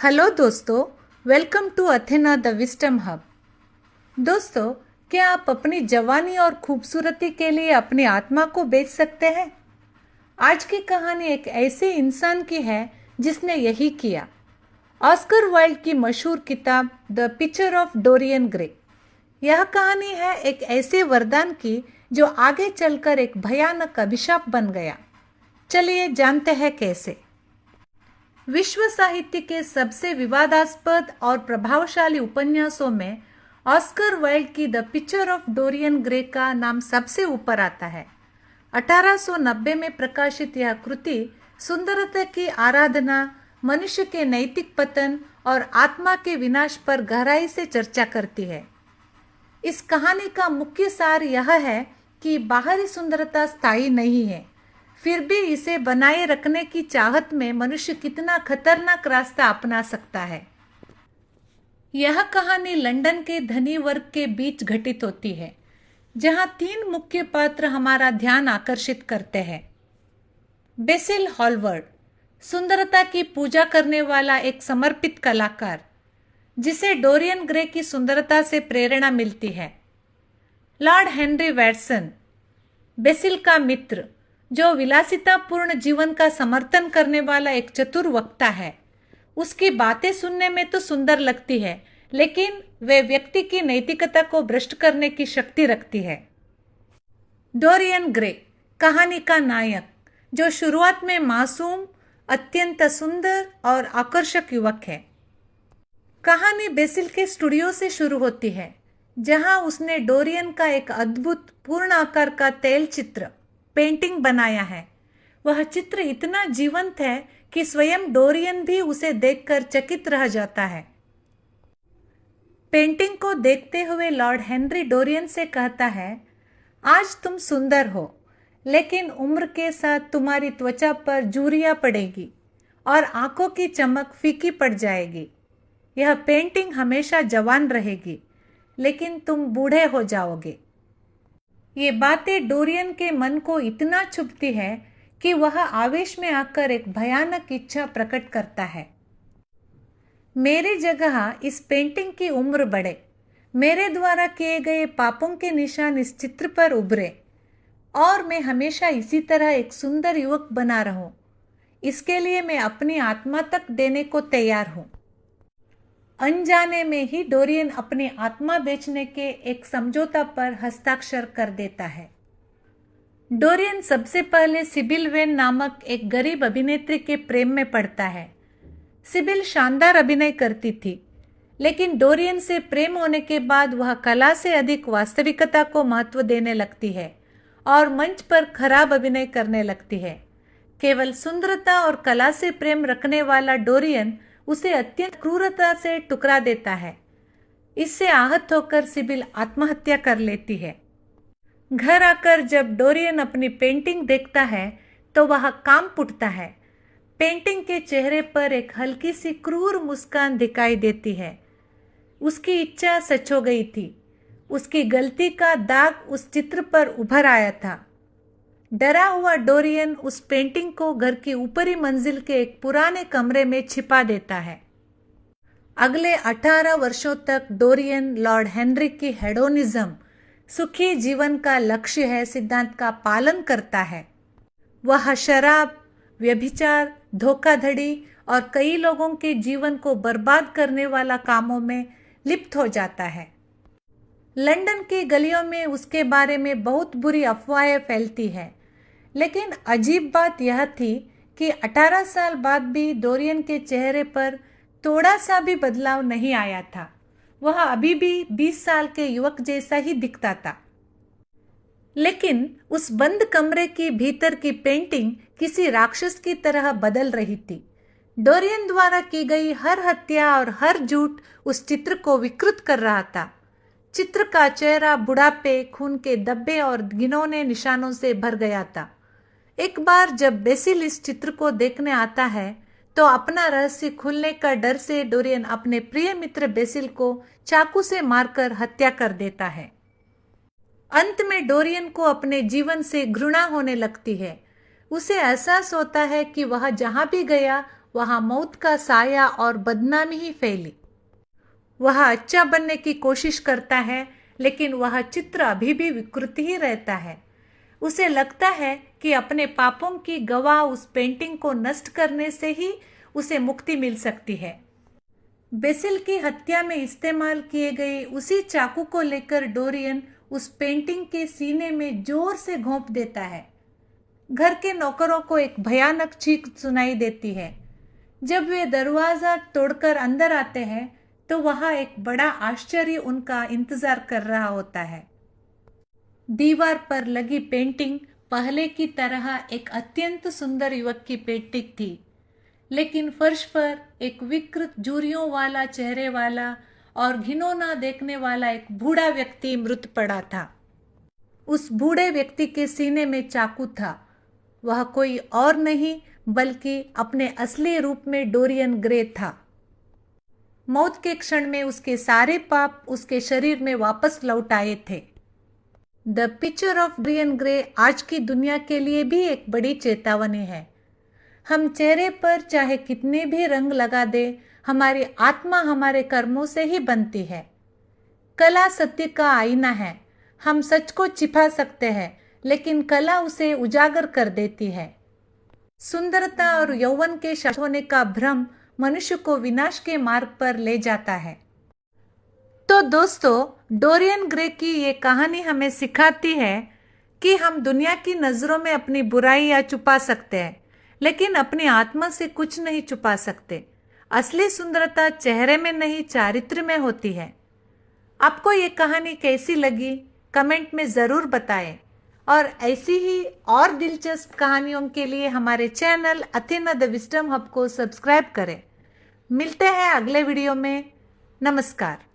Hello दोस्तों, welcome to Athena the wisdom hub. दोस्तों, क्या आप अपनी जवानी और खूबसूरती के लिए अपनी आत्मा को बेच सकते हैं? आज की कहानी एक ऐसे इंसान की है जिसने यही किया। ऑस्कर वाइल्ड की मशहूर किताब the picture of Dorian Gray. यह कहानी है एक ऐसे वरदान की जो आगे चलकर एक भयानक अभिशाप बन गया। चलिए जानते हैं कैसे। विश्व साहित्य के सबसे विवादास्पद और प्रभावशाली उपन्यासों में ऑस्कर वाइल्ड की the picture of Dorian Gray का नाम सबसे ऊपर आता है। 1890 में प्रकाशित यह कृति सुंदरता की आराधना, मनुष्य के नैतिक पतन और आत्मा के विनाश पर गहराई से चर्चा करती है। इस कहानी का मुख्य सार यह है कि बाहरी सुंदरता स्थायी नहीं है, फिर भी इसे बनाए रखने की चाहत में मनुष्य कितना खतरनाक रास्ता अपना सकता है। यह कहानी लंदन के धनी वर्ग के बीच घटित होती है, जहां तीन मुख्य पात्र हमारा ध्यान आकर्षित करते हैं। बेसिल हॉलवर्ड, सुंदरता की पूजा करने वाला एक समर्पित कलाकार, जिसे डोरियन ग्रे की सुंदरता से प्रेरणा मिलती है। लॉर्ड हेनरी वैटसन, बेसिल का मित्र, जो विलासितापूर्ण जीवन का समर्थन करने वाला एक चतुर वक्ता है। उसकी बातें सुनने में तो सुंदर लगती है, लेकिन वे व्यक्ति की नैतिकता को भ्रष्ट करने की शक्ति रखती है। डोरियन ग्रे, कहानी का नायक, जो शुरुआत में मासूम, अत्यंत सुंदर और आकर्षक युवक है। कहानी बेसिल के स्टूडियो से शुरू होती है, जहां उसने डोरियन का एक अद्भुत पूर्ण आकार का तैल चित्र पेंटिंग बनाया है। वह चित्र इतना जीवंत है कि स्वयं डोरियन भी उसे देखकर चकित रह जाता है। पेंटिंग को देखते हुए लॉर्ड हेनरी डोरियन से कहता है, आज तुम सुंदर हो, लेकिन उम्र के साथ तुम्हारी त्वचा पर झुर्रियां पड़ेगी और आंखों की चमक फीकी पड़ जाएगी। यह पेंटिंग हमेशा जवान रहेगी, लेकिन तुम बूढ़े हो जाओगे। ये बातें डोरियन के मन को इतना चुभती है कि वह आवेश में आकर एक भयानक इच्छा प्रकट करता है। मेरी जगह इस पेंटिंग की उम्र बढ़े, मेरे द्वारा किए गए पापों के निशान इस चित्र पर उभरे और मैं हमेशा इसी तरह एक सुंदर युवक बना रहूं। इसके लिए मैं अपनी आत्मा तक देने को तैयार हूं। अनजाने में ही डोरियन अपनी आत्मा बेचने के एक समझौता पर हस्ताक्षर कर देता है। डोरियन सबसे पहले सिबिल वेन नामक एक गरीब अभिनेत्री के प्रेम में पड़ता है। सिबिल शानदार अभिनय करती थी, लेकिन डोरियन से प्रेम होने के बाद वह कला से अधिक वास्तविकता को महत्व देने लगती है और मंच पर खराब अभिनय करने लगती है। केवल सुंदरता और कला से प्रेम रखने वाला डोरियन उसे अत्यंत क्रूरता से टुकरा देता है। इससे आहत होकर सिबिल आत्महत्या कर लेती है। घर आकर जब डोरियन अपनी पेंटिंग देखता है तो वह कांप उठता है। पेंटिंग के चेहरे पर एक हल्की सी क्रूर मुस्कान दिखाई देती है। उसकी इच्छा सच हो गई थी। उसकी गलती का दाग उस चित्र पर उभर आया था। डरा हुआ डोरियन उस पेंटिंग को घर की ऊपरी मंजिल के एक पुराने कमरे में छिपा देता है। अगले 18 वर्षों तक डोरियन लॉर्ड हेनरी की हेडोनिज्म, सुखी जीवन का लक्ष्य है, सिद्धांत का पालन करता है। वह शराब, व्यभिचार, धोखाधड़ी और कई लोगों के जीवन को बर्बाद करने वाला कामों में लिप्त हो जाता है। लंदन की गलियों में उसके बारे में बहुत बुरी अफवाहें फैलती है, लेकिन अजीब बात यह थी कि 18 साल बाद भी डोरियन के चेहरे पर थोड़ा सा भी बदलाव नहीं आया था। वह अभी भी 20 साल के युवक जैसा ही दिखता था। लेकिन उस बंद कमरे की भीतर की पेंटिंग किसी राक्षस की तरह बदल रही थी। डोरियन द्वारा की गई हर हत्या और हर झूठ उस चित्र को विकृत कर रहा था। चित्र का चेहरा बुढ़ापे, खून के धब्बे और घिनौने निशानों से भर गया था। एक बार जब बेसिल इस चित्र को देखने आता है तो अपना रहस्य खुलने का डर से डोरियन अपने प्रिय मित्र बेसिल को चाकू से मारकर हत्या कर देता है। अंत में डोरियन को अपने जीवन से घृणा होने लगती है। उसे एहसास होता है कि वह जहां भी गया वहां मौत का साया और बदनामी ही फैली। वह अच्छा बनने की कोशिश करता है, लेकिन वह चित्र अभी भी विकृत ही रहता है। उसे लगता है कि अपने पापों की गवाह उस पेंटिंग को नष्ट करने से ही उसे मुक्ति मिल सकती है। बेसिल की हत्या में इस्तेमाल किए गए उसी चाकू को लेकर डोरियन उस पेंटिंग के सीने में जोर से घोंप देता है। घर के नौकरों को एक भयानक चीख सुनाई देती है। जब वे दरवाजा तोड़कर अंदर आते हैं तो वहां एक बड़ा आश्चर्य उनका इंतजार कर रहा होता है। दीवार पर लगी पेंटिंग पहले की तरह एक अत्यंत सुंदर युवक की पेंटिंग थी, लेकिन फर्श पर एक विकृत झुर्रियों वाला चेहरे वाला और घिनौना देखने वाला एक बूढ़ा व्यक्ति मृत पड़ा था। उस बूढ़े व्यक्ति के सीने में चाकू था। वह कोई और नहीं बल्कि अपने असली रूप में डोरियन ग्रे था। मौत के क्षण में उसके सारे पाप उसके शरीर में वापस लौट आए थे। The picture of Dorian Gray आज की दुनिया के लिए भी एक बड़ी चेतावनी है। हम चेहरे पर चाहे कितने भी रंग लगा दे, हमारी आत्मा हमारे कर्मों से ही बनती है। कला सत्य का आईना है। हम सच को छिपा सकते हैं, लेकिन कला उसे उजागर कर देती है। सुंदरता और यौवन के शाश्वत होने का भ्रम मनुष्य को विनाश के मार्ग पर ले जाता है। तो दोस्तों, डोरियन ग्रे की ये कहानी हमें सिखाती है कि हम दुनिया की नजरों में अपनी बुराइयां छुपा सकते हैं, लेकिन अपनी आत्मा से कुछ नहीं छुपा सकते। असली सुंदरता चेहरे में नहीं, चारित्र में होती है। आपको ये कहानी कैसी लगी कमेंट में जरूर बताएं, और ऐसी ही और दिलचस्प कहानियों के लिए हमारे channel Athena the wisdom hub को सब्सक्राइब करें। मिलते हैं अगले वीडियो में। नमस्कार।